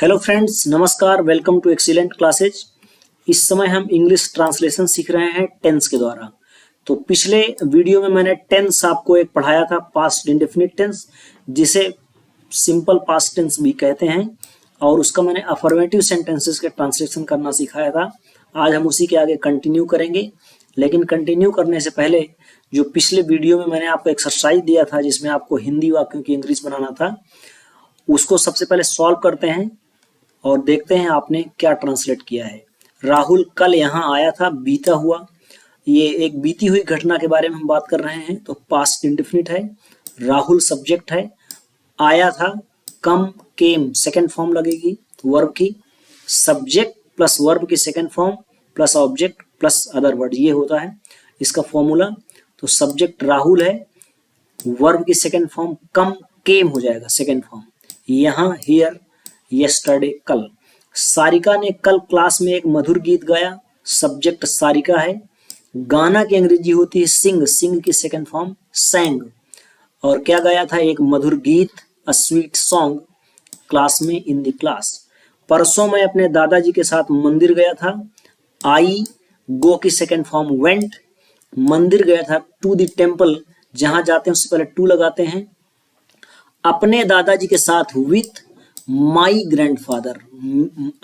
Hello friends, नमस्कार। Welcome to excellent classes. इस समय हम इंग्लिश ट्रांसलेशन सीख रहे हैं टेंस के द्वारा। तो पिछले वीडियो में मैंने टेंस आपको एक पढ़ाया था, पास्ट इंडेफिनिट टेंस, जिसे सिंपल पास्ट टेंस भी कहते हैं, और उसका मैंने अफर्मेटिव सेंटेंसेस के ट्रांसलेशन करना सिखाया था। आज हम उसी के आगे कंटिन्यू करेंगे, लेकिन कंटिन्यू करने से पहले जो पिछले वीडियो में मैंने आपको एक्सरसाइज दिया था जिसमें आपको हिंदी वाक्यों की इंग्लिश बनाना था, उसको सबसे पहले सॉल्व करते हैं और देखते हैं आपने क्या ट्रांसलेट किया है। राहुल कल यहाँ आया था, बीता हुआ, ये एक बीती हुई घटना के बारे में हम बात कर रहे हैं, तो पास्ट इंडेफिनिट है, राहुल सब्जेक्ट है, आया था कम केम सेकंड फॉर्म लगेगी वर्ब की, सब्जेक्ट प्लस वर्ब की second form plus object plus other word, ये होता है इसका फॉर्मूला। तो सब्जेक्ट राहुल है, वर्ब की सेकंड फॉर्म कम केम हो जाएगा सेकंड फॉर्म, यहाँ हियर, यस्टरडे कल। सारिका ने कल क्लास में एक मधुर गीत गाया, सब्जेक्ट सारिका है, गाना की अंग्रेजी होती है सिंग, सिंग की सेकंड फॉर्म सैंग, और क्या गाया था, एक मधुर गीत, अ स्वीट सॉन्ग, क्लास में, इन द क्लास। परसों मैं अपने दादाजी के साथ मंदिर गया था, आई गो की सेकंड फॉर्म वेंट, मंदिर गया था, टू द टेम्पल, जहां जाते हैं उससे पहले टू लगाते हैं, अपने दादाजी के साथ विथ माई ग्रैंडफादर,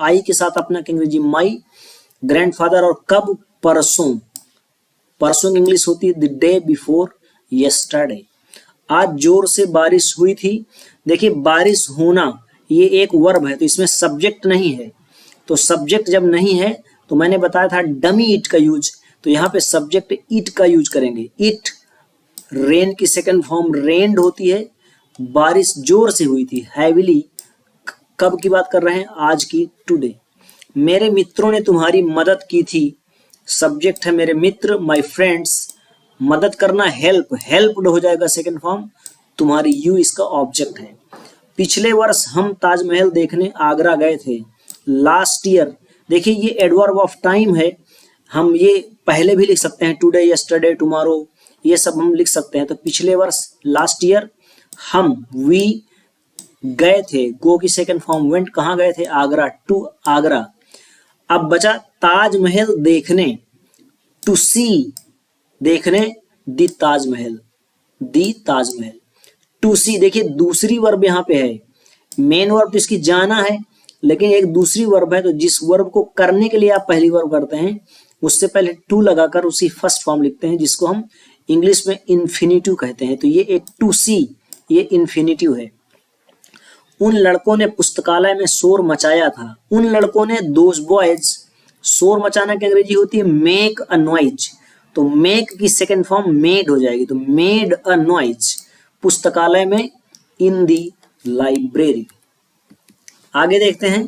आई के साथ अपना अंग्रेजी माई, ग्रैंडफादर, और कब, परसों, परसों की इंग्लिश होती है द डे बिफोर यस्टरडे। आज जोर से बारिश हुई थी। देखिए, बारिश होना ये एक वर्ब है, तो इसमें सब्जेक्ट नहीं है, तो सब्जेक्ट जब नहीं है तो मैंने बताया था डमी इट का यूज, तो यहाँ पे सब्जेक्ट इट का यूज करेंगे, इट। रेन की सेकंड फॉर्म रेन्ड होती है, बारिश जोर से हुई थी, हैविली, कब की बात कर रहे हैं, आज की, टुडे। मेरे मित्रों ने तुम्हारी मदद की थी, सब्जेक्ट है मेरे मित्र, माय फ्रेंड्स, मदद करना हेल्प, हेल्प्ड हो जाएगा सेकंड फॉर्म, तुम्हारी यू इसका ऑब्जेक्ट है। पिछले वर्ष हम ताजमहल देखने आगरा गए थे, लास्ट ईयर। देखिए, ये एडवर्ब ऑफ टाइम है, हम ये पहले भी लिख सकते हैं, टुडे, यस्टरडे, टुमारो, ये सब हम लिख सकते हैं। तो पिछले वर्ष लास्ट ईयर, हम वी गए थे, गो की सेकंड फॉर्म वेंट, कहाँ गए थे, आगरा, टू आगरा। अब बचा ताजमहल देखने, टू सी, देखने, दी ताजमहल, दी ताजमहल, टू सी। देखिए दूसरी वर्ब यहाँ पे है, मेन वर्ब तो इसकी जाना है, लेकिन एक दूसरी वर्ब है, तो जिस वर्ब को करने के लिए आप पहली वर्ब करते हैं उससे पहले टू लगाकर उसी फर्स्ट फॉर्म लिखते हैं, जिसको हम इंग्लिश में इन्फिनिटिव कहते हैं। तो ये एक टू सी, ये इन्फिनिटिव है। उन लड़कों ने पुस्तकालय में शोर मचाया था, उन लड़कों ने, दोज बॉयज, शोर मचाना की अंग्रेजी होती है मेक अ नॉइज, तो मेक की सेकंड फॉर्म मेड हो जाएगी, तो मेड अ नॉइज, पुस्तकालय में, इन दी लाइब्रेरी। आगे देखते हैं,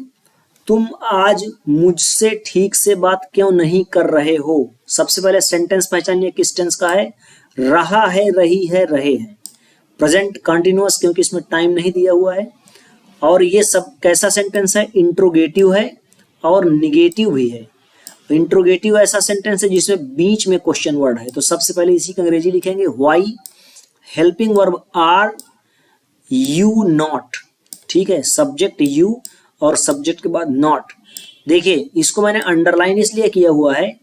तुम आज मुझसे ठीक से बात क्यों नहीं कर रहे हो। सबसे पहले सेंटेंस पहचानिए किस टेंस का है, रहा है, रही है, रहे हैं, प्रेजेंट कंटिन्यूअस, क्योंकि इसमें टाइम नहीं दिया हुआ है। और ये सब कैसा सेंटेंस है, इंट्रोगेटिव है और निगेटिव भी है। इंट्रोगेटिव ऐसा सेंटेंस है जिसमें बीच में क्वेश्चन वर्ड है, तो सबसे पहले इसी की अंग्रेजी लिखेंगे why, helping verb are, you not, ठीक है, सब्जेक्ट यू और सब्जेक्ट के बाद नॉट। देखिए इसको मैंने अंडरलाइन इसलिए किया हुआ है,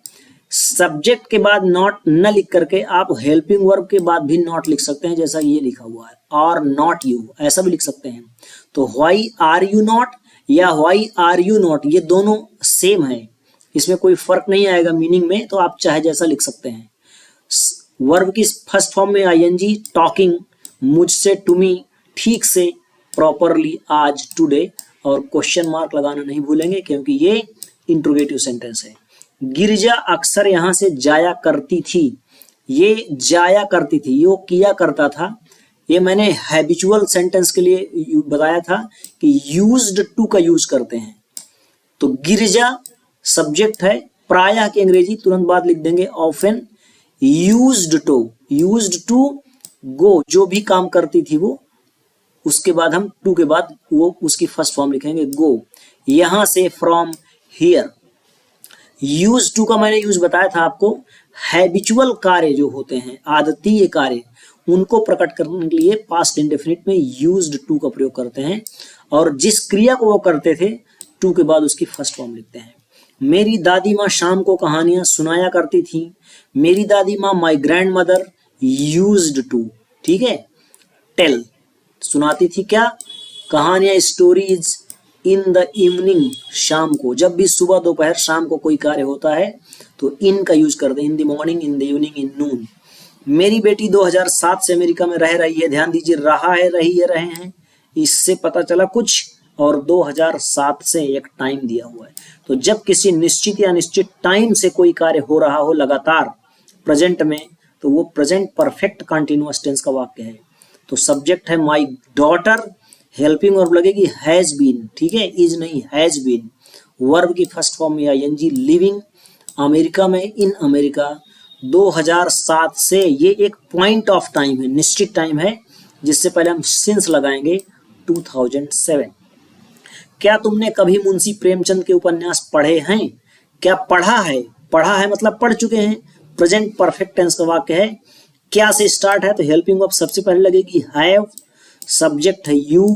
सब्जेक्ट के बाद नॉट न लिख करके आप हेल्पिंग वर्ब के बाद भी नॉट लिख सकते हैं, जैसा ये लिखा हुआ है, और नॉट यू, ऐसा भी लिख सकते हैं। तो व्हाई आर यू नॉट या व्हाई आर यू नॉट, ये दोनों सेम है, इसमें कोई फर्क नहीं आएगा मीनिंग में, तो आप चाहे जैसा लिख सकते हैं। वर्ब की फर्स्ट फॉर्म में आईएनजी, टॉकिंग, मुझसे, टू मी, ठीक से, प्रॉपरली, आज, टुडे, और क्वेश्चन मार्क लगाना नहीं भूलेंगे क्योंकि ये इंट्रोगेटिव सेंटेंस है। गिरिजा अक्सर यहाँ से जाया करती थी, ये जाया करती थी, यो किया करता था, ये मैंने हैबिचुअल सेंटेंस के लिए बताया था कि यूज्ड टू का यूज करते हैं। तो गिरिजा सब्जेक्ट है, प्रायः की अंग्रेजी तुरंत बाद लिख देंगे ऑफन, यूज्ड टू गो, जो भी काम करती थी वो, उसके बाद हम टू के बाद वो उसकी फर्स्ट फॉर्म लिखेंगे गो, यहां से, फ्रॉम, हियर। यूज टू का मैंने यूज बताया था आपको, हैबिचुअल कार्य जो होते हैं, आदतीय कार्य, उनको प्रकट करने के लिए पास्ट इंडेफिनिट में यूज्ड टू का प्रयोग करते हैं। और जिस क्रिया को वो करते थे टू के बाद उसकी फर्स्ट फॉर्म लिखते हैं। मेरी दादी माँ शाम को कहानियां सुनाया करती थी। मेरी दादी माँ my grandmother used to, ठीक है, टेल, सुनाती थी क्या, कहानियां, स्टोरीज इन द इवनिंग, शाम को, जब भी सुबह दोपहर शाम को कोई कार्य होता है तो इन का यूज करते हैं, in the morning, in the evening, in noon. मेरी बेटी 2007 से अमेरिका में रह रही है, ध्यान दीजिए, रहा है, रही है, रहे हैं, इससे पता चला कुछ, और 2007 से एक टाइम दिया हुआ है। तो जब किसी निश्चित या अनिश्चित टाइम से कोई कार्य हो रहा हो लगातार प्रेजेंट में, तो वो प्रेजेंट परफेक्ट कंटिन्यूअस टेंस का वाक्य है। तो सब्जेक्ट है माई डॉटर, हेल्पिंग वर्ब लगेगी हैज बीन, ठीक है, इज नहीं, हैज बीन। वर्ब की फर्स्ट फॉर्म में आईएनजी, लिविंग अमेरिका में, इन अमेरिका, 2007 से, ये एक पॉइंट ऑफ टाइम है, निश्चित टाइम है, जिससे पहले हम सिंस लगाएंगे 2007। क्या तुमने कभी मुंशी प्रेमचंद के उपन्यास पढ़े हैं? क्या पढ़ा है, पढ़ा है मतलब पढ़ चुके हैं, प्रेजेंट परफेक्ट टेंस का वाक्य है। क्या से स्टार्ट है तो हेल्पिंग वर्ब सबसे पहले लगेगी हैव, सब्जेक्ट है यू।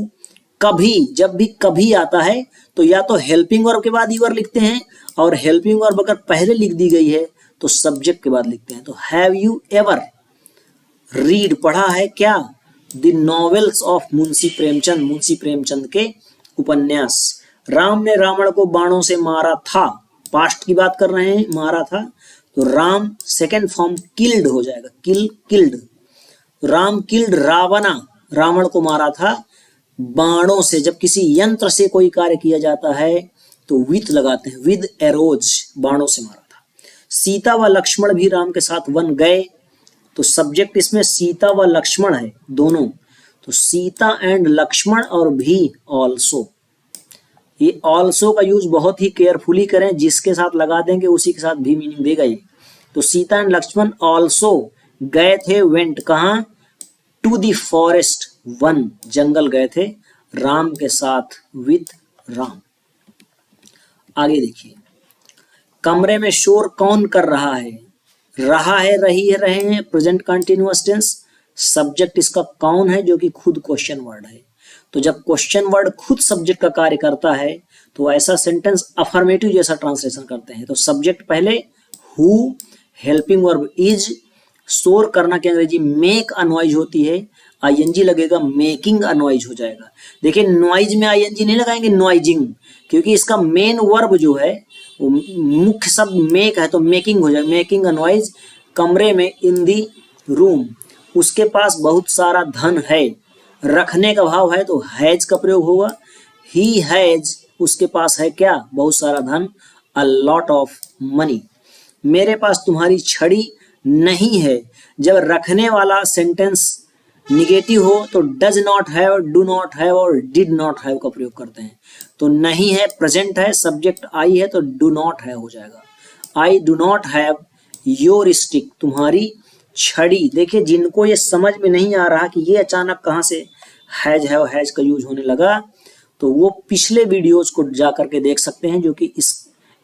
कभी, जब भी कभी आता है तो या तो हेल्पिंग वर्ब के बाद यूर लिखते हैं, और हेल्पिंग वर्ब अगर पहले लिख दी गई है तो सब्जेक्ट के बाद लिखते हैं। तो हैव यू एवर रीड, पढ़ा है क्या, the novels of Munshi Premchand, Munshi Premchand के उपन्यास। राम ने रावण को बाणों से मारा था, पास्ट की बात कर रहे हैं, मारा था, तो राम सेकेंड फॉर्म किल्ड हो जाएगा, किल, किल्ड। राम किल्ड रावणा, रावण को मारा था बाणों से। जब किसी यंत्र से कोई कार्य किया जाता है तो विथ लगाते हैं, विद एरोज, बाणों से मारा था। सीता व लक्ष्मण भी राम के साथ वन गए, तो सब्जेक्ट इसमें सीता व लक्ष्मण है दोनों, तो सीता एंड लक्ष्मण, और भी ऑल्सो। ये ऑल्सो का यूज बहुत ही केयरफुली करें, जिसके साथ लगा देंगे उसी के साथ भी मीनिंग देगा ये। तो सीता एंड लक्ष्मण ऑल्सो गए थे, वेंट कहाँ, टू द फॉरेस्ट, वन, जंगल गए थे राम के साथ, विद राम। आगे देखिए, कमरे में शोर कौन कर रहा है, रहा है, रही है, रहे हैं, प्रेजेंट कंटिन्यूअस टेंस। सब्जेक्ट इसका कौन है, जो कि खुद क्वेश्चन वर्ड है। तो जब क्वेश्चन वर्ड खुद सब्जेक्ट का कार्य करता है तो ऐसा सेंटेंस अफर्मेटिव जैसा ट्रांसलेशन करते हैं। तो सब्जेक्ट पहले हु, हेल्पिंग वर्ब इज, शोर करना की अंग्रेजी मेक अनॉइज होती है, आईएनजी लगेगा, मेकिंग अनॉइज हो जाएगा। देखिए नॉइज में आईएनजी नहीं लगाएंगे, नॉइजिंग, क्योंकि इसका मेन वर्ब जो है वो मुख्य शब्द मेक है, तो मेकिंग हो जाएगा, मेकिंग अनॉइज। कमरे में, इन दी रूम, उसके पास बहुत सारा धन है, रखने का भाव है तो हैज का प्रयोग होगा। ही हैज, उसके पास है क्या, बहुत सारा धन, अ लॉट ऑफ मनी। मेरे पास तुम्हारी छड़ी नहीं है, जब रखने वाला सेंटेंस निगेटिव हो तो does not have, do not have और डिड नॉट हैव का प्रयोग करते हैं। तो नहीं है प्रेजेंट है, सब्जेक्ट आई है तो डू नॉट हैव हो जाएगा। I do not have your stick, तुम्हारी छड़ी। देखिए जिनको ये समझ में नहीं आ रहा कि ये अचानक कहाँ से हैज, हैव, हैज का यूज होने लगा, तो वो पिछले वीडियोज को जा करके देख सकते हैं, जो कि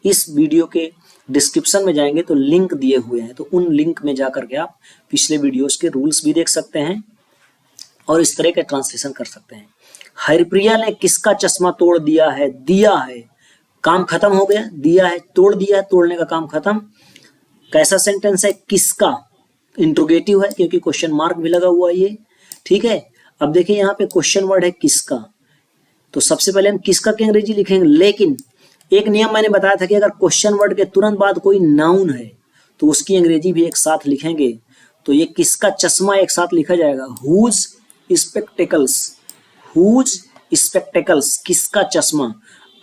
इस वीडियो के डिस्क्रिप्शन में जाएंगे तो लिंक दिए हुए हैं, तो उन लिंक में जा करके आप पिछले वीडियोज के रूल्स भी देख सकते हैं और इस तरह के ट्रांसलेशन कर सकते हैं। हरिप्रिया ने किसका चश्मा तोड़ दिया है, दिया है, काम खत्म हो गया, दिया है, तोड़ दिया, तोड़ने का काम खत्म। कैसा सेंटेंस है, किसका, इंट्रोगेटिव है क्योंकि क्वेश्चन मार्क भी लगा हुआ है ये, ठीक है। अब देखिए यहाँ पे क्वेश्चन वर्ड है किसका, तो सबसे पहले हम किसका की अंग्रेजी लिखेंगे, लेकिन एक नियम मैंने बताया था कि अगर क्वेश्चन वर्ड के तुरंत बाद कोई नाउन है तो उसकी अंग्रेजी भी एक साथ लिखेंगे। तो ये किसका चश्मा एक साथ लिखा जाएगा, हुज स्पेक्टेकल्स, हुज स्पेक्टेकल्स, किसका चश्मा।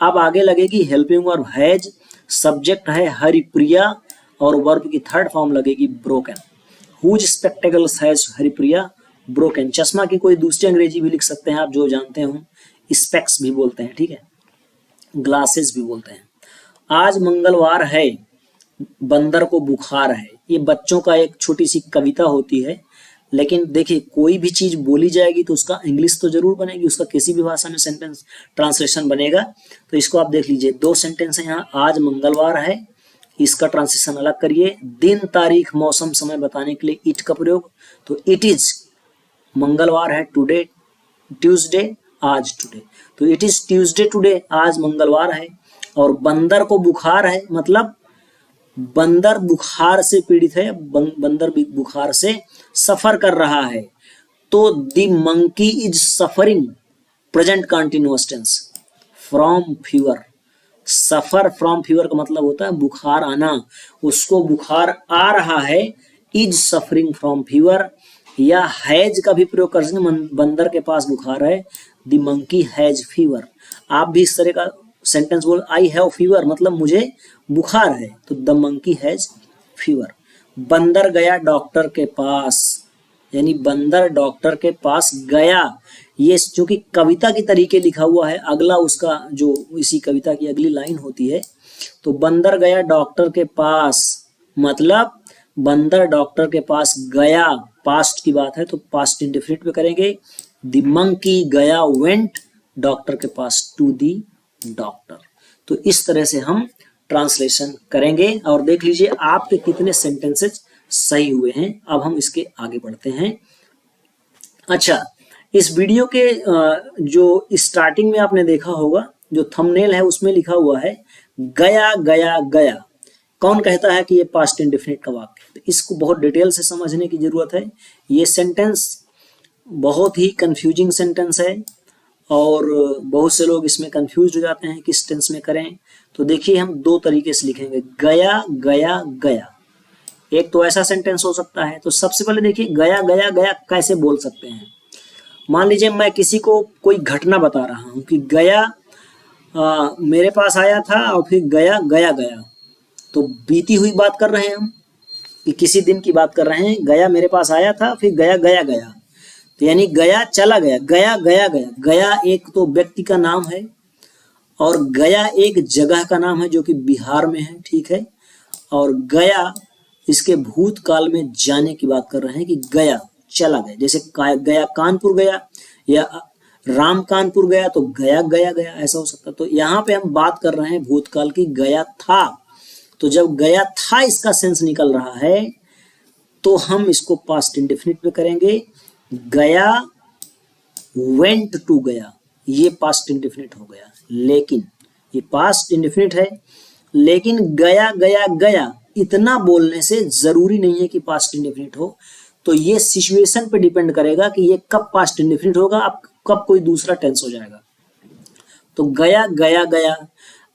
अब आगे लगेगी हेल्पिंग वर्ब हैज, सब्जेक्ट है हरिप्रिया और वर्ब की थर्ड फॉर्म लगेगी broken. Whose spectacles has Haripriya broken. चश्मा की कोई दूसरी अंग्रेजी भी लिख सकते हैं आप जो जानते हो, स्पेक्स भी बोलते हैं, ठीक है, ग्लासेस भी बोलते हैं। आज मंगलवार है, बंदर को बुखार है। ये बच्चों का एक छोटी सी कविता होती है, लेकिन देखिए कोई भी चीज बोली जाएगी तो उसका इंग्लिश तो जरूर बनेगी, उसका किसी भी भाषा में सेंटेंस ट्रांसलेशन बनेगा। तो इसको आप देख लीजिए, दो सेंटेंस है यहाँ, आज मंगलवार है, इसका ट्रांसलेशन अलग करिए, दिन तारीख मौसम समय बताने के लिए इट का प्रयोग, तो इट इज, मंगलवार है टुडे, ट्यूसडे, आज टुडे। तो इट इज ट्यूसडे टुडे, आज मंगलवार है। और बंदर को बुखार है, मतलब बंदर बुखार से पीड़ित है, बंदर भी बुखार से सफर कर रहा है। तो the monkey is suffering, present continuous tense, from fever. Suffer from fever का मतलब होता है बुखार आना, उसको बुखार आ रहा है। इज सफरिंग फ्रॉम फीवर, या हैज का भी प्रयोग कर सकते हैं, बंदर के पास बुखार है, द मंकी हैज फीवर। आप भी इस तरह का सेंटेंस बोल, आई हैव फीवर मतलब मुझे बुखार है, तो द मंकी हैज फीवर। बंदर गया डॉक्टर के पास, यानी बंदर डॉक्टर के पास गया। ये चूंकि कविता की तरीके लिखा हुआ है, अगला उसका जो इसी कविता की अगली लाइन होती है, तो बंदर गया डॉक्टर के पास मतलब बंदर डॉक्टर के पास गया, पास्ट की बात है तो पास्ट इंडेफिनिट में करेंगे। द मंकी गया वेंट डॉक्टर के पास, टू दी डॉक्टर। तो इस तरह से हम ट्रांसलेशन करेंगे और देख लीजिए आपके कितने सेंटेंसेस सही हुए हैं। अब हम इसके आगे बढ़ते हैं। अच्छा, इस वीडियो के जो स्टार्टिंग में आपने देखा होगा, जो थंबनेल है उसमें लिखा हुआ है गया गया गया। कौन कहता है कि ये पास्ट इंडेफिनिट का वाक्य है? इसको बहुत डिटेल से समझने की जरूरत है। ये सेंटेंस बहुत ही कंफ्यूजिंग सेंटेंस है और बहुत से लोग इसमें कंफ्यूज हो जाते हैं किस टेंस में करें। तो देखिए हम दो तरीके से लिखेंगे, गया गया गया। एक तो ऐसा सेंटेंस हो सकता है, तो सबसे पहले देखिए गया गया गया कैसे बोल सकते हैं। मान लीजिए मैं किसी को कोई घटना बता रहा हूं कि गया मेरे पास आया था और फिर गया गया गया, तो बीती हुई बात कर रहे हैं हम कि किसी दिन की बात कर रहे हैं। गया मेरे पास आया था फिर गया गया गया, तो यानी गया चला गया, गया गया गया। गया एक तो व्यक्ति का नाम है और गया एक जगह का नाम है जो कि बिहार में है, ठीक है। और गया इसके भूतकाल में जाने की बात कर रहे हैं कि गया चला गया, जैसे गया कानपुर गया या राम कानपुर गया, तो गया गया गया ऐसा हो सकता है। तो यहाँ पे हम बात कर रहे हैं भूतकाल की, गया था। तो जब गया था इसका सेंस निकल रहा है तो हम इसको पास्ट इंडेफिनिट में करेंगे। गया वेंट टू गया, ये पास्ट इंडेफिनिट हो गया। लेकिन ये पास्ट इंडेफिनिट है, लेकिन गया गया गया इतना बोलने से जरूरी नहीं है कि पास्ट इंडेफिनिट हो। तो ये सिचुएशन पे डिपेंड करेगा कि ये कब पास्ट इंडेफिनिट होगा, अब कब कोई दूसरा टेंस हो जाएगा। तो गया गया गया,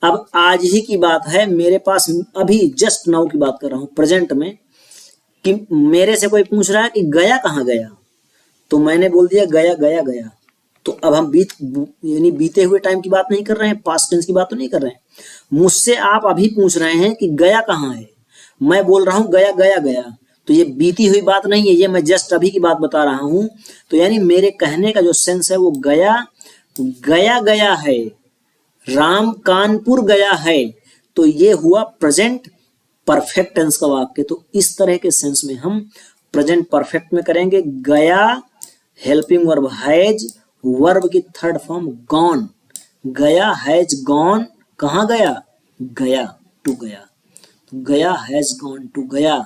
अब आज ही की बात है, मेरे पास अभी जस्ट नाउ की बात कर रहा हूं प्रेजेंट में, कि मेरे से कोई पूछ रहा है कि गया कहाँ गया, तो मैंने बोल दिया गया गया गया। तो अब हम यानी बीते हुए टाइम की बात नहीं कर रहे हैं, पास्ट टेंस की बात तो नहीं कर रहे हैं। मुझसे आप अभी पूछ रहे हैं कि गया कहाँ है, मैं बोल रहा हूं गया गया गया, तो ये बीती हुई बात नहीं है, ये मैं जस्ट अभी की बात बता रहा हूं। तो यानी मेरे कहने का जो सेंस है वो गया गया गया है, राम कानपुर गया है, तो ये हुआ प्रेजेंट परफेक्ट टेंस का वाक्य। तो इस तरह के सेंस में हम प्रेजेंट परफेक्ट में करेंगे। गया हेल्पिंग वर्ब हैज, वर्ब की थर्ड फॉर्म गॉन, गया हैज गॉन, कहाँ गया, गया टू गया, तो गया हैज गॉन टू गया।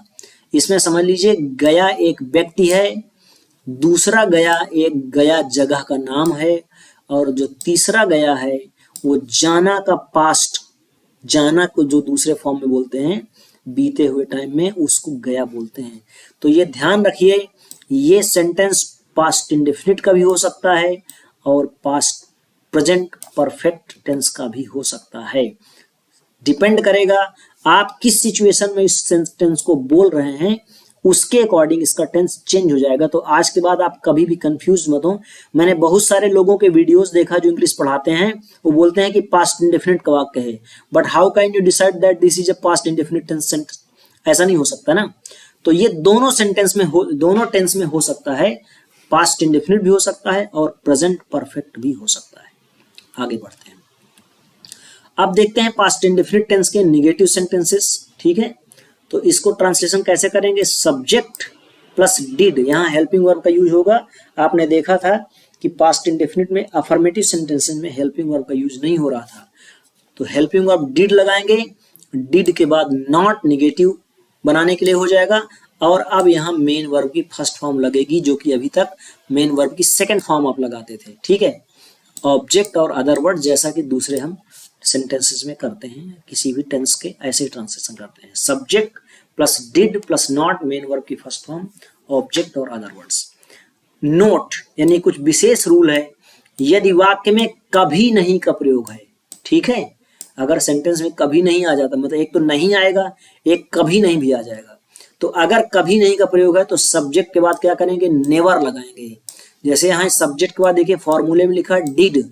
इसमें समझ लीजिए गया एक व्यक्ति है, दूसरा गया एक गया जगह का नाम है, और जो तीसरा गया है वो जाना का पास्ट, जाना को जो दूसरे फॉर्म में बोलते हैं बीते हुए टाइम में, उसको गया बोलते हैं। तो ये ध्यान रखिए, ये सेंटेंस पास्ट इंडेफिनिट का भी हो सकता है और पास्ट प्रेजेंट परफेक्ट टेंस का भी हो सकता है। डिपेंड करेगा आप किस सिचुएशन में इस सेंटेंस को बोल रहे हैं, उसके अकॉर्डिंग इसका टेंस चेंज हो जाएगा। तो आज के बाद आप कभी भी कंफ्यूज मत हो। मैंने बहुत सारे लोगों के वीडियोस देखा जो इंग्लिश पढ़ाते हैं, वो बोलते हैं कि पास्ट इंडेफिनिट का वाक्य है, but how can you decide that this is a past indefinite tense? ऐसा नहीं हो सकता ना। तो ये दोनों सेंटेंस में दोनों टेंस में हो सकता है, पास्ट इंडेफिनिट भी हो सकता है और प्रेजेंट परफेक्ट भी हो सकता है। आगे बढ़ते हैं, अब देखते हैं पास्ट इंडेफिनिट टेंस के निगेटिव सेंटेंसेस, ठीक है। तो इसको ट्रांसलेशन कैसे करेंगे, सब्जेक्ट प्लस डिड, यहाँ हेल्पिंग वर्ब का यूज होगा। आपने देखा था कि पास्ट इंडेफिनिट में अफर्मेटिव सेंटेंसेस में हेल्पिंग वर्ब का यूज नहीं हो रहा था, तो हेल्पिंग वर्ब डिड लगाएंगे, डिड के बाद नॉट निगेटिव बनाने के लिए हो जाएगा, और अब यहाँ मेन वर्ब की फर्स्ट फॉर्म लगेगी, जो कि अभी तक मेन वर्ब की सेकंड फॉर्म आप लगाते थे, ठीक है। ऑब्जेक्ट और अदर वर्ड, जैसा कि दूसरे हम सेंटेंसेस में करते हैं, किसी भी टेंस के ऐसे ही ट्रांसलेशन करते हैं। Subject plus did plus not, main verb की फर्स्ट फॉर्म, ऑब्जेक्ट और अदर वर्ड्स। नोट यानी कुछ विशेष रूल है, यदि वाक्य में कभी नहीं का प्रयोग है, ठीक है, अगर सेंटेंस में कभी नहीं आ जाता, मतलब एक तो नहीं आएगा, एक कभी नहीं भी आ जाएगा, तो अगर कभी नहीं का प्रयोग है तो सब्जेक्ट के बाद क्या करेंगे, नेवर लगाएंगे। जैसे यहाँ सब्जेक्ट के बाद देखिए फॉर्मूले में लिखा है डिड,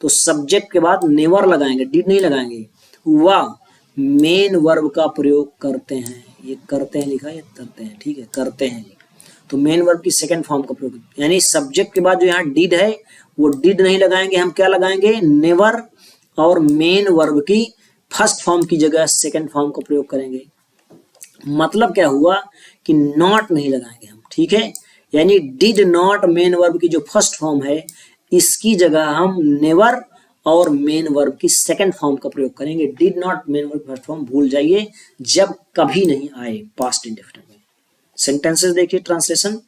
तो सब्जेक्ट के बाद नेवर लगाएंगे, डिड नहीं लगाएंगे। वह मेन वर्ब का प्रयोग करते हैं, ये करते हैं लिखा है, ये करते हैं, ठीक है, करते हैं, तो मेन वर्ब की सेकंड फॉर्म का प्रयोग, यानी सब्जेक्ट के बाद जो यहाँ डिड है वो डिड नहीं लगाएंगे, हम क्या लगाएंगे, नेवर, और मेन वर्ब की फर्स्ट फॉर्म की जगह सेकंड फॉर्म का प्रयोग करेंगे। मतलब क्या हुआ कि नॉट नहीं लगाएंगे हम, ठीक है, यानी डिड नॉट मेन वर्ब की जो फर्स्ट फॉर्म है इसकी जगह हम नेवर और मेन वर्ब की सेकंड फॉर्म का प्रयोग करेंगे। Did not main verb first form भूल जाइए जब कभी नहीं आए पास्ट इंडेफिनिट में। सेंटेंसेस देखिए ट्रांसलेशन,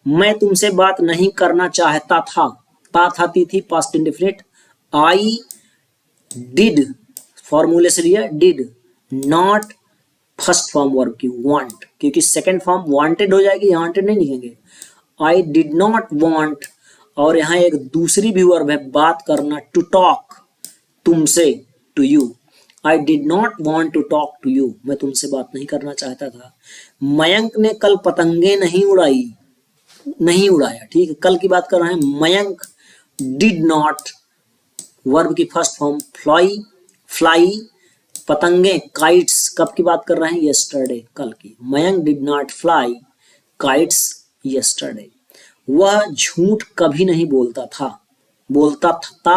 मैं तुमसे बात नहीं करना चाहता था, था थी पास्ट इंडेफिनिट। आई डिड फॉर्मूले से लिया did not first form verb की वांट, क्योंकि सेकंड फॉर्म वांटेड हो जाएगी, यहाँ वांटेड नहीं लिखेंगे। आई डिड नॉट वांट, और यहाँ एक दूसरी भी वर्ब है बात करना, टू टॉक, तुमसे, to you. I did not want to talk to you, मैं तुमसे बात नहीं करना चाहता था। मयंक ने कल पतंगे नहीं उड़ाई, नहीं उड़ाया, ठीक है, कल की बात कर रहे हैं। मयंक डिड नॉट वर्ब की फर्स्ट फॉर्म फ्लाई, फ्लाई, पतंगे काइट्स, कब की बात कर रहे हैं, यस्टरडे, कल की। Mayank did not fly kites yesterday. वह झूठ कभी नहीं बोलता था, बोलता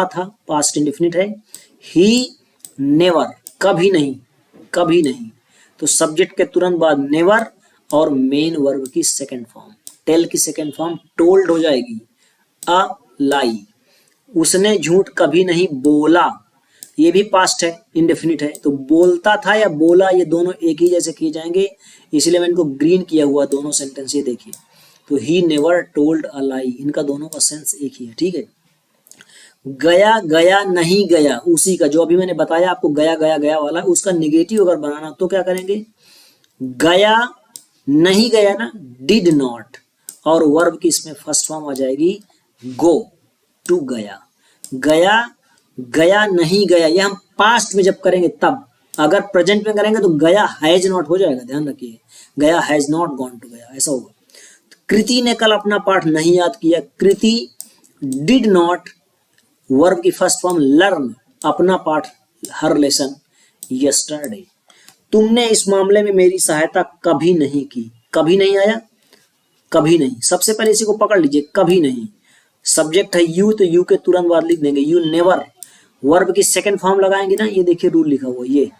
था पास्ट इंडेफिनिट है। ही नेवर, कभी नहीं, कभी नहीं, तो सब्जेक्ट के तुरंत बाद नेवर और मेन वर्ब की सेकंड फॉर्म, टेल की सेकंड फॉर्म टोल्ड हो जाएगी, अ लाई। उसने झूठ कभी नहीं बोला, ये भी पास्ट है, इंडेफिनिट है, तो बोलता था या बोला ये दोनों एक ही जैसे किए जाएंगे, इसलिए मैंने इनको ग्रीन किया हुआ दोनों सेंटेंस, ये देखिए। तो ही नेवर टोल्ड अ लाई, इनका दोनों का सेंस एक ही है, ठीक है। गया गया नहीं गया, उसी का जो अभी मैंने बताया आपको गया गया गया वाला, उसका निगेटिव अगर बनाना तो क्या करेंगे, गया नहीं गया ना, डिड नॉट, और वर्ब की इसमें फर्स्ट फॉर्म आ जाएगी गो, टू गया। गया गया नहीं गया, ये हम पास्ट में जब करेंगे तब, अगर प्रेजेंट में करेंगे तो गया हैज नॉट हो जाएगा, ध्यान रखिए, गया हैज नॉट गॉन टू गया, ऐसा होगा। कृति ने कल अपना पाठ नहीं याद किया, कृति डिड नॉट वर्ब की फर्स्ट फॉर्म लर्न, अपना पाठ, हर लेसन, यस्टरडे। तुमने इस मामले में मेरी सहायता कभी नहीं की, कभी नहीं आया, कभी नहीं, सबसे पहले इसी को पकड़ लीजिए, कभी नहीं। सब्जेक्ट है यू, तो यू के तुरंत बाद लिख देंगे यू नेवर, वर्ब की सेकंड फॉर्म लगाएंगे ना, ये देखिए रूल लिखा हुआ, ये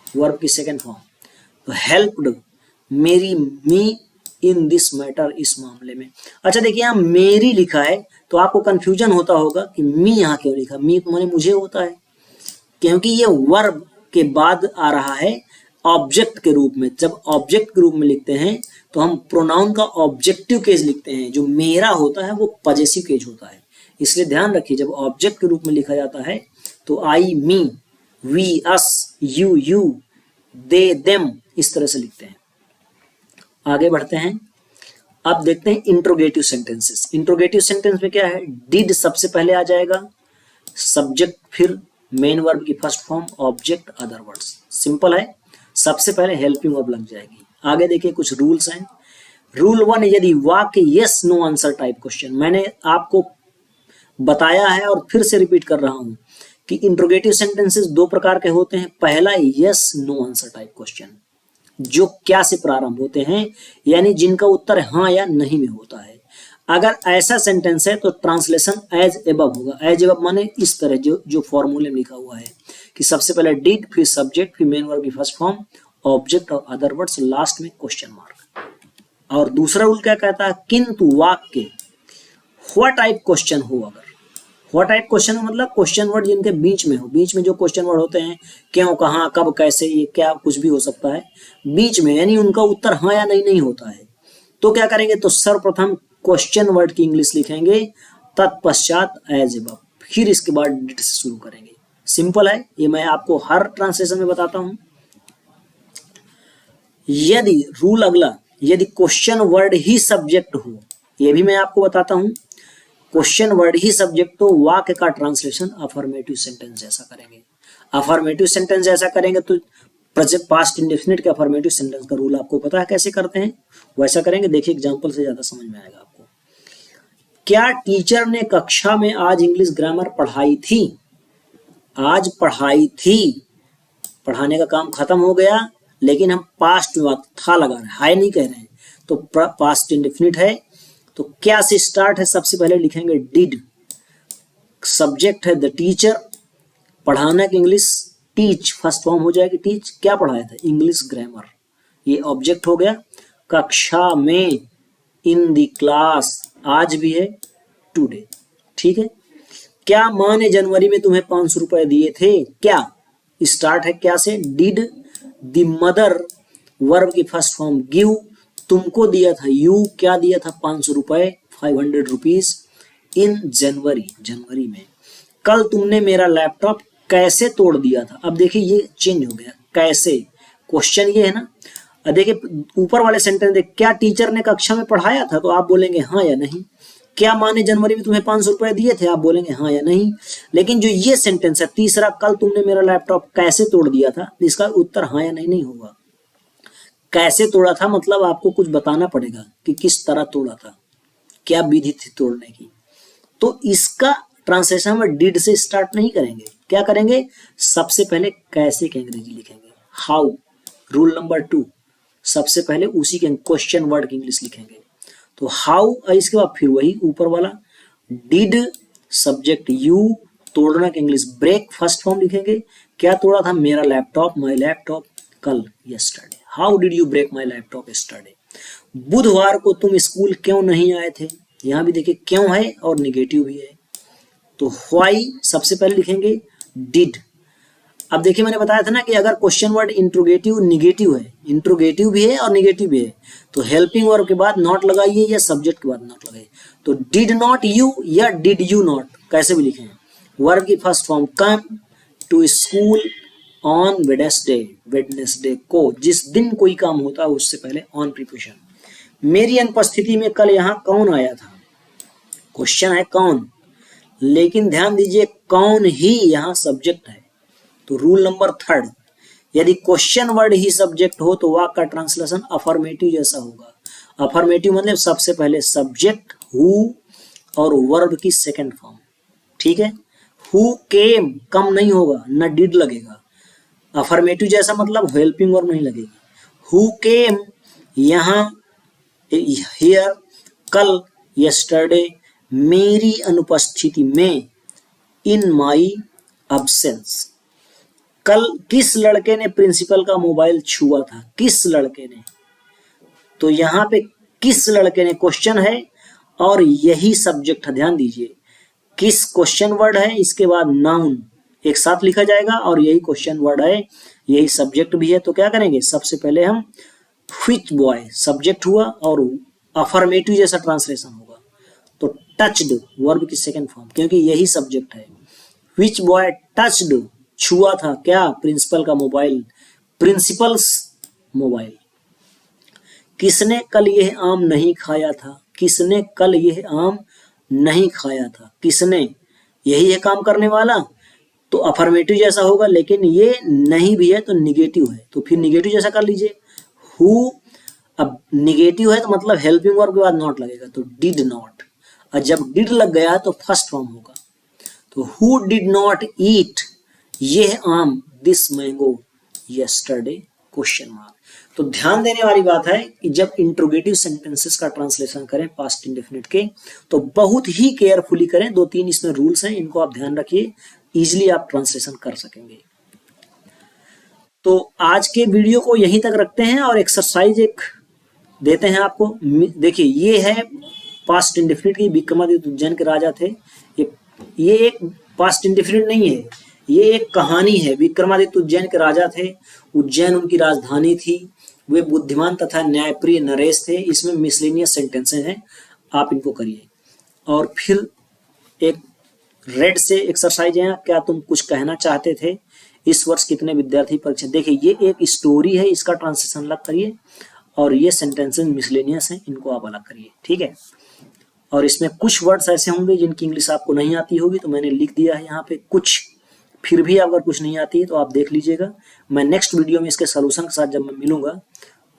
वर्ब की सेकंड फॉर्म। तो हेल्प्ड मेरी मी इन दिस मैटर, इस मामले में। अच्छा देखिए यहाँ मेरी लिखा है तो आपको कंफ्यूजन होता होगा कि मी यहाँ क्यों लिखा, मी तो माने मुझे होता है, क्योंकि ये वर्ब के बाद आ रहा है ऑब्जेक्ट के रूप में। जब ऑब्जेक्ट के रूप में लिखते हैं तो हम प्रोनाउन का ऑब्जेक्टिव केस लिखते हैं, जो मेरा होता है वो पॉजेसिव केस होता है, इसलिए ध्यान रखिए जब ऑब्जेक्ट के रूप में लिखा जाता है तो I me, we us, you you, they them, इस तरह से लिखते हैं। आगे बढ़ते हैं, अब देखते हैं इंट्रोगेटिव सेंटेंसेस। इंट्रोगेटिव सेंटेंस में क्या है, डिड सबसे पहले आ जाएगा, सब्जेक्ट फिर मेन वर्ब की first form, object other words, simple है, सबसे पहले हेल्पिंग वर्ब लग जाएगी। आगे देखिए कुछ रूल्स हैं। रूल 1, यदि वाक्य yes no answer type question, मैंने आपको बताया है और फिर से रिपीट कर रहा हूं कि इंट्रोगेटिव सेंटेंसेस दो प्रकार के होते हैं। पहला yes no answer type question, जो क्या से प्रारंभ होते हैं, यानी जिनका उत्तर हाँ या नहीं में होता है। अगर ऐसा सेंटेंस है तो ट्रांसलेशन एज एबव होगा। एज एबव माने इस तरह, जो फॉर्मूले में लिखा हुआ है कि सबसे पहले डिड, फिर सब्जेक्ट, फिर मेन वर्ब की फर्स्ट फॉर्म, ऑब्जेक्ट और अदर वर्ड्स, लास्ट में क्वेश्चन मार्क। और दूसरा रूल क्या कहता है, किंतु वाक्य व्हाट टाइप क्वेश्चन हो, अगर व्हाट टाइप क्वेश्चन मतलब क्वेश्चन वर्ड जिनके बीच में हो, बीच में जो क्वेश्चन वर्ड होते हैं, क्यों, कहाँ, कब, कैसे, ये क्या कुछ भी हो सकता है बीच में, यानी उनका उत्तर हाँ या नहीं होता है, तो क्या करेंगे, तो सर्वप्रथम क्वेश्चन वर्ड की इंग्लिश लिखेंगे, तत्पश्चात एज एबव, फिर इसके बाद डिड से शुरू करेंगे। सिंपल है, ये मैं आपको हर ट्रांसलेशन में बताता हूं। यदि रूल अगला, यदि क्वेश्चन वर्ड ही सब्जेक्ट हो, ये भी मैं आपको बताता हूं। क्वेश्चन वर्ड ही सब्जेक्ट तो वाक्य का ट्रांसलेशन अफर्मेटिव सेंटेंस जैसा करेंगे। अफर्मेटिव सेंटेंस जैसा करेंगे तो प्रेजेंट पास्ट इंडेफिनिट के अफर्मेटिव सेंटेंस का रूल आपको पता है कैसे करते हैं, वैसा करेंगे। देखिए एग्जांपल से ज्यादा समझ में आएगा आपको। क्या टीचर ने कक्षा में आज इंग्लिश ग्रामर पढ़ाई थी? आज पढ़ाई थी, पढ़ाने का काम खत्म हो गया, लेकिन हम पास्ट में था लगा रहे हैं, हाय नहीं कह रहे हैं, तो पास्ट इंडेफिनिट है। तो क्या से स्टार्ट है, सबसे पहले लिखेंगे डिड, सब्जेक्ट है द टीचर, पढ़ाना की इंग्लिश टीच, फर्स्ट फॉर्म हो जाएगी टीच, क्या पढ़ाया था? इंग्लिश ग्रामर, ये ऑब्जेक्ट हो गया। कक्षा में, इन द क्लास, आज भी है टुडे, ठीक है। क्या माँ ने जनवरी में तुम्हें 500 रुपए दिए थे? क्या स्टार्ट है क्या से, डिड, द मदर, वर्ब की फर्स्ट फॉर्म गिव, तुमको दिया था यू, क्या दिया था? 500 रुपए, 500 रुपीज, इन जनवरी, जनवरी में। कल तुमने मेरा लैपटॉप कैसे तोड़ दिया था? अब देखिए ये चेंज हो गया, कैसे, क्वेश्चन ये है ना। अब देखिए ऊपर वाले सेंटेंस देख, क्या टीचर ने कक्षा में पढ़ाया था? तो आप बोलेंगे हाँ या नहीं। क्या माँ ने जनवरी में तुम्हें 500 रुपए दिए थे? आप बोलेंगे हाँ या नहीं। लेकिन जो ये सेंटेंस है तीसरा, कल तुमने मेरा लैपटॉप कैसे तोड़ दिया था, इसका उत्तर हाँ या नहीं होगा। कैसे तोड़ा था मतलब आपको कुछ बताना पड़ेगा कि किस तरह तोड़ा था, क्या विधि थी तोड़ने की। तो इसका ट्रांसलेशन में डिड से स्टार्ट नहीं करेंगे, क्या करेंगे? सबसे पहले कैसे की अंग्रेजी लिखेंगे, हाउ। रूल नंबर 2, सबसे पहले उसी के क्वेश्चन वर्ड की इंग्लिश लिखेंगे। तो हाउ, इसके बाद फिर वही ऊपर वाला डिड, सब्जेक्ट यू, तोड़ना की इंग्लिश ब्रेक, फर्स्ट फॉर्म लिखेंगे। क्या तोड़ा था? मेरा लैपटॉप, माय लैपटॉप, कल, yesterday. How did you break my laptop yesterday. बुधवार को तुम स्कूल क्यों नहीं आए थे? यहां भी देखिए क्यों है और निगेटिव भी है, तो व्हाई सबसे पहले लिखेंगे डिड। अब देखिए मैंने बताया था ना कि अगर क्वेश्चन वर्ड इंट्रोगेटिव निगेटिव है, इंट्रोगेटिव भी है और निगेटिव भी है, तो हेल्पिंग वर्ब के बाद नॉट लगाइए या सब्जेक्ट के बाद नॉट लगाइए। तो डिड नॉट यू या डिड यू नॉट, कैसे भी लिखें। वर्ब की first form come to school on Wednesday, Wednesday को, जिस दिन कोई काम होता है उससे पहले ऑन प्रीपोजिशन। मेरी अनुपस्थिति में कल यहाँ कौन आया था? क्वेश्चन है कौन, लेकिन ध्यान दीजिए कौन ही यहाँ सब्जेक्ट है। तो रूल नंबर 3, यदि क्वेश्चन वर्ड ही सब्जेक्ट हो तो वाक्य का ट्रांसलेशन अफर्मेटिव जैसा होगा। अफर्मेटिव मतलब सबसे पहले सब्जेक्ट हु और वर्ब की सेकंड फॉर्म, ठीक है। हु केम, कम नहीं होगा, ना डिड लगेगा। अफर्मेटिव जैसा मतलब हेल्पिंग वर्ब नहीं लगेगी। हु केम, यहाँ, हियर, कल, यस्टरडे, मेरी अनुपस्थिति में, इन माई अब्सेंस। कल किस लड़के ने प्रिंसिपल का मोबाइल छुआ था? किस लड़के ने, तो यहाँ पे किस लड़के ने क्वेश्चन है और यही सब्जेक्ट है। ध्यान दीजिए किस क्वेश्चन वर्ड है, इसके बाद नाउन एक साथ लिखा जाएगा और यही क्वेश्चन वर्ड है, यही सब्जेक्ट भी है। तो क्या करेंगे, सबसे पहले हम व्हिच बॉय, सब्जेक्ट हुआ और अफर्मेटिव जैसा ट्रांसलेशन होगा। तो टच्ड, वर्ब की सेकंड फॉर्म, क्योंकि यही सब्जेक्ट है। व्हिच बॉय टच्ड, छुआ था क्या? प्रिंसिपल का मोबाइल, प्रिंसिपल्स मोबाइल। किसने कल यह आम नहीं खाया था? किसने कल यह आम नहीं खाया था? किसने, यही है काम करने वाला, तो अफर्मेटिव जैसा होगा, लेकिन ये नहीं भी है तो निगेटिव है, तो फिर निगेटिव जैसा कर लीजिए। हु, अब निगेटिव है तो मतलब हेल्पिंग वर्ब के बाद नॉट लगेगा, तो डिड नॉट, और जब डिड लग गया तो फर्स्ट फॉर्म होगा। तो हु डिड नॉट ईट यह आम, this mango, yesterday, question mark. तो ध्यान देने वाली बात है कि जब इंट्रोगेटिव सेंटेंसेस का ट्रांसलेशन करें पास्ट इंडेफिनिट के, तो बहुत ही केयरफुली करें। 2-3 इसमें रूल्स हैं, इनको आप ध्यान रखिए, इजीली आप ट्रांसलेशन कर सकेंगे। तो आज के वीडियो को यहीं तक रखते हैं और एक्सरसाइज एक देते हैं आपको। देखिए ये है पास्ट इंडेफिनिट की, विक्रमादित्य उज्जैन के राजा थे। ये एक पास्ट इंडेफिनिट नहीं है, ये एक कहानी है। विक्रमादित्य उज्जैन के राजा थे, उज्जैन उनकी राजधानी थी, वे बुद्धिमान तथा न्यायप्रिय नरेश थे। इसमें मिसलेनियस सेंटेंसेस हैं, आप इनको करिए। और फिर एक रेड से एक्सरसाइज है, क्या तुम कुछ कहना चाहते थे, इस वर्ष कितने विद्यार्थी परीक्षा। देखिए ये एक स्टोरी है, इसका ट्रांसलेशन अलग करिए, और ये सेंटेंसेस मिसलेनियस हैं, इनको आप अलग करिए, ठीक है। और इसमें कुछ वर्ड्स ऐसे होंगे जिनकी इंग्लिश आपको नहीं आती होगी, तो मैंने लिख दिया है यहाँ पे कुछ। फिर भी अगर कुछ नहीं आती है तो आप देख लीजिएगा, मैं नेक्स्ट वीडियो में इसके सोल्यूशन के साथ जब मैं मिलूंगा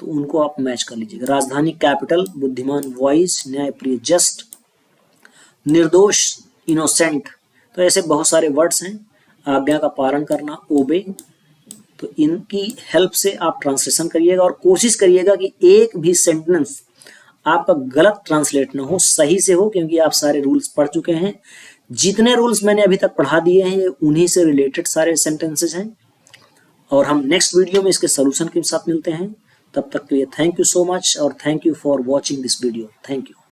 तो उनको आप मैच कर लीजिएगा। राजधानी कैपिटल, बुद्धिमान वॉइस, न्यायप्रिय जस्ट, निर्दोष इनोसेंट, तो ऐसे बहुत सारे वर्ड्स हैं। आज्ञा का पालन करना, ओबे, तो इनकी हेल्प से आप ट्रांसलेशन करिएगा और कोशिश करिएगा कि एक भी सेंटेंस आपका गलत ट्रांसलेट ना हो, सही से हो, क्योंकि आप सारे रूल्स पढ़ चुके हैं। जितने रूल्स मैंने अभी तक पढ़ा दिए हैं ये उन्हीं से रिलेटेड सारे सेंटेंसेस हैं, और हम नेक्स्ट वीडियो में इसके सोल्यूशन के साथ मिलते हैं। तब तक के लिए थैंक यू सो मच, और thank you for watching this video. Thank you.